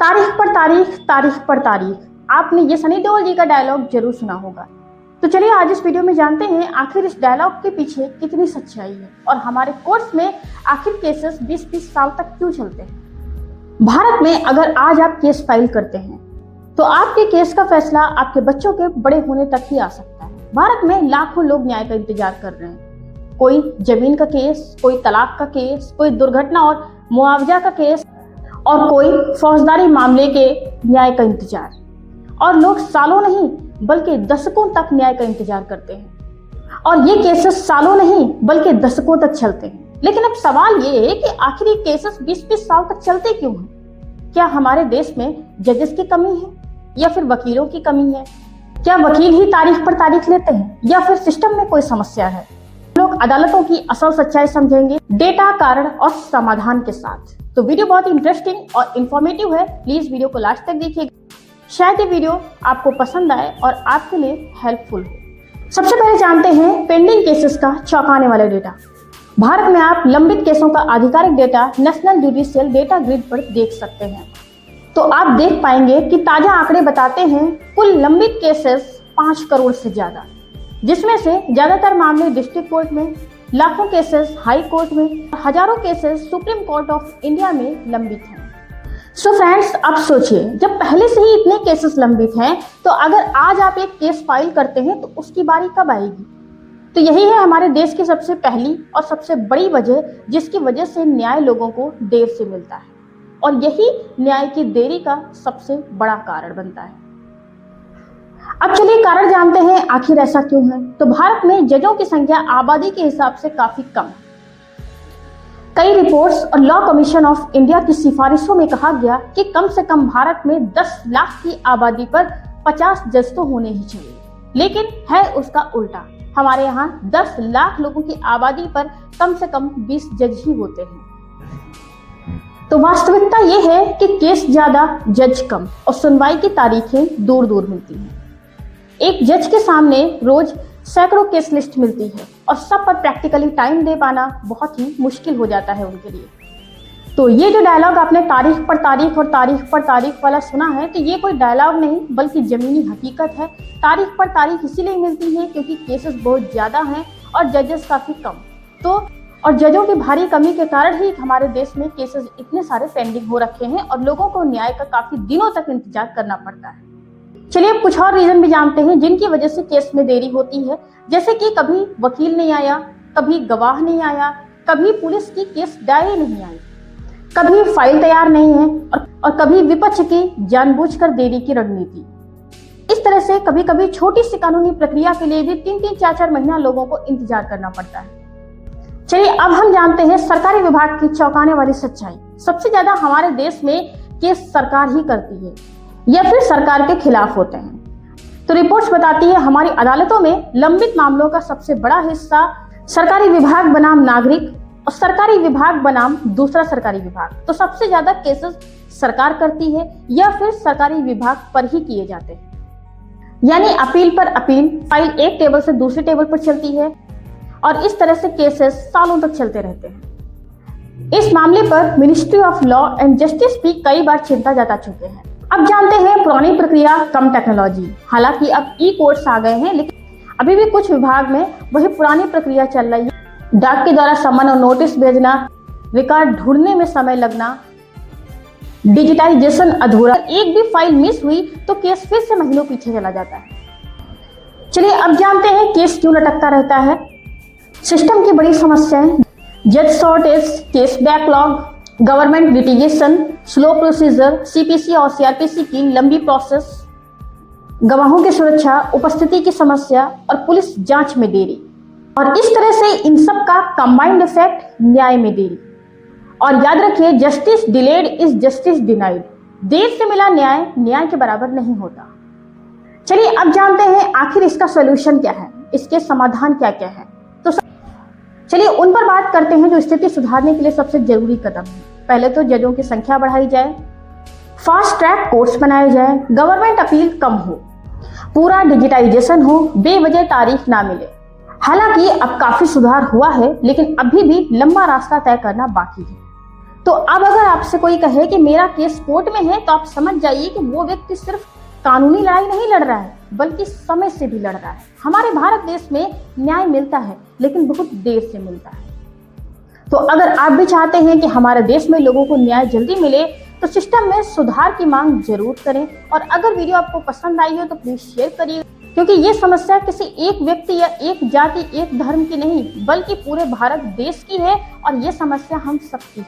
तारीख पर तारीख। आपने ये सनी देओल जी का डायलॉग जरूर सुना होगा। तो चलिए आज इस वीडियो में जानते हैं आखिर इस डायलॉग के पीछे कितनी सच्चाई है और हमारे कोर्ट्स में आखिर केसेस 20-20 साल तक क्यों चलते हैं। भारत में अगर आज आप केस फाइल करते हैं तो आपके केस का फैसला आपके बच्चों के बड़े होने तक ही आ सकता है। भारत में लाखों लोग न्याय का इंतजार कर रहे हैं। कोई जमीन का केस, कोई तलाक का केस, कोई दुर्घटना और मुआवजा का केस और कोई फौजदारी मामले के न्याय का इंतजार। और लोग सालों नहीं बल्कि दशकों तक न्याय का इंतजार करते हैं और ये केसेस सालों नहीं बल्कि दशकों तक चलते हैं। लेकिन अब सवाल ये है कि आखिर ये केसेस 20-20 साल तक चलते क्यों हैं? क्या हमारे देश में जजेस की कमी है या फिर वकीलों की कमी है? क्या वकील ही तारीख पर तारीख लेते हैं या फिर सिस्टम में कोई समस्या है? लोग अदालतों की असल सच्चाई समझेंगे डेटा, कारण और समाधान के साथ। तो वीडियो बहुत ही इंटरेस्टिंग और इंफॉर्मेटिव है, प्लीज वीडियो को लास्ट तक देखिएगा। शायद ये वीडियो आपको पसंद आए और आपके लिए हेल्पफुल हो। सबसे पहले जानते हैं पेंडिंग केसेस का चौंकाने वाला डेटा। भारत में आप लंबित केसों का आधिकारिक data national judicial data grid पर देख सकते हैं। तो आप देख पाएंगे कि ताजा आंकड़े बताते हैं कुल लंबित केसेस 5 करोड़ से ज्यादा, जिसमें से ज्यादातर मामले डिस्ट्रिक्ट कोर्ट में, लाखों केसेस हाई कोर्ट में, हजारों cases supreme court of India में लंबित हैं। सो फ्रेंड्स, अब सोचिए, जब पहले से ही इतने केसेस लंबित हैं तो अगर आज आप एक केस फाइल करते हैं तो उसकी बारी कब आएगी? तो यही है हमारे देश की सबसे पहली और सबसे बड़ी वजह, जिसकी वजह से न्याय लोगों को देर से मिलता है और यही न्याय की देरी का सबसे बड़ा कारण बनता है। अब चलिए कारण जानते हैं आखिर ऐसा क्यों है। तो भारत में जजों की संख्या आबादी के हिसाब से काफी कम है। कई रिपोर्ट्स और लॉ कमीशन ऑफ इंडिया की सिफारिशों में कहा गया कि कम से कम भारत में 10 लाख की आबादी पर 50 जज तो होने ही चाहिए, लेकिन है उसका उल्टा। हमारे यहाँ 10 लाख लोगों की आबादी पर कम से कम 20 जज ही होते हैं। तो वास्तविकता ये है कि केस ज्यादा, जज कम और सुनवाई की तारीखें दूर दूर मिलती हैं। एक जज के सामने रोज सैकड़ों केस लिस्ट मिलती है और सब पर प्रैक्टिकली टाइम दे पाना बहुत ही मुश्किल हो जाता है उनके लिए। तो ये जो डायलॉग आपने तारीख पर तारीख वाला सुना है, तो ये कोई डायलॉग नहीं बल्कि जमीनी हकीकत है। तारीख पर तारीख इसीलिए मिलती है क्योंकि केसेस बहुत ज्यादा हैं और जजेस काफी कम। तो और जजों की भारी कमी के कारण ही हमारे देश में केसेस इतने सारे पेंडिंग हो रखे हैं और लोगों को न्याय का काफी दिनों तक इंतजार करना पड़ता है। चलिए अब कुछ और रीजन भी जानते हैं जिनकी वजह से केस में देरी होती है, जैसे कि कभी वकील नहीं आया, कभी गवाह नहीं आया, कभी पुलिस की केस डायरी नहीं आई, कभी फाइल तैयार नहीं है और कभी विपक्ष की जानबूझकर देरी की रणनीति। इस तरह से कभी कभी छोटी सी कानूनी प्रक्रिया के लिए भी 3-3, 4-4 महीना लोगों को इंतजार करना पड़ता है। चलिए अब हम जानते हैं सरकारी विभाग की चौंकाने वाली सच्चाई। सबसे ज्यादा हमारे देश में केस सरकार ही करती है या फिर सरकार के खिलाफ होते हैं। तो रिपोर्ट्स बताती है हमारी अदालतों में लंबित मामलों का सबसे बड़ा हिस्सा सरकारी विभाग बनाम नागरिक और सरकारी विभाग बनाम दूसरा सरकारी विभाग। तो सबसे ज्यादा केसेस सरकार करती है या फिर सरकारी विभाग पर ही किए जाते हैं। यानी अपील पर अपील, फाइल एक टेबल से दूसरे टेबल पर चलती है और इस तरह से केसेस सालों तक चलते रहते हैं। इस मामले पर ministry of law and justice भी कई बार चिंता जता चुके हैं। अब जानते हैं पुरानी प्रक्रिया कम टेक्नोलॉजी। हालांकि अब ई कोर्ट्स आ गए हैं, लेकिन अभी भी कुछ विभाग में वही पुरानी प्रक्रिया चल रही है। डाक के द्वारा सम्मन और नोटिस भेजना, रिकॉर्ड ढूंढने में समय लगना, डिजिटाइजेशन अधूरा, एक भी फाइल मिस हुई तो केस फिर से महीनों पीछे चला जाता है। चलिए अब जानते हैं केस क्यों लटकता रहता है। सिस्टम की बड़ी समस्याएं, जज shortage, case backlog, government litigation, slow procedure, CPC और सीआरपीसी की लंबी प्रोसेस, गवाहों की सुरक्षा, उपस्थिति की समस्या और पुलिस जांच में देरी। और इस तरह से इन सब का कंबाइंड इफेक्ट न्याय में देरी। और याद रखिए, justice delayed is justice denied. देर से मिला न्याय न्याय के बराबर नहीं होता। चलिए अब जानते हैं आखिर इसका सोल्यूशन क्या है, इसके समाधान क्या क्या है। तो चलिए उन पर बात करते हैं जो स्थिति सुधारने के लिए सबसे जरूरी कदम है। पहले तो जजों की संख्या बढ़ाई जाए, फास्ट ट्रैक कोर्ट्स बनाए जाए, गवर्नमेंट अपील कम हो, पूरा डिजिटाइजेशन हो, बेवजह तारीख ना मिले। हालांकि अब काफी सुधार हुआ है, लेकिन अभी भी लंबा रास्ता तय करना बाकी है। तो अब अगर आपसे कोई कहे कि मेरा केस कोर्ट में है, तो आप समझ जाइए कि वो व्यक्ति सिर्फ कानूनी लड़ाई नहीं लड़ रहा है, बल्कि समय से भी लड़ रहा है। हमारे भारत देश में न्याय मिलता है, लेकिन बहुत देर से मिलता है। तो अगर आप भी चाहते हैं कि हमारे देश में लोगों को न्याय जल्दी मिले, तो सिस्टम में सुधार की मांग जरूर करें। और अगर वीडियो आपको पसंद आई हो तो प्लीज शेयर करिए, क्योंकि ये समस्या किसी एक व्यक्ति या एक जाति, एक धर्म की नहीं, बल्कि पूरे भारत देश की है और ये समस्या हम सबकी है।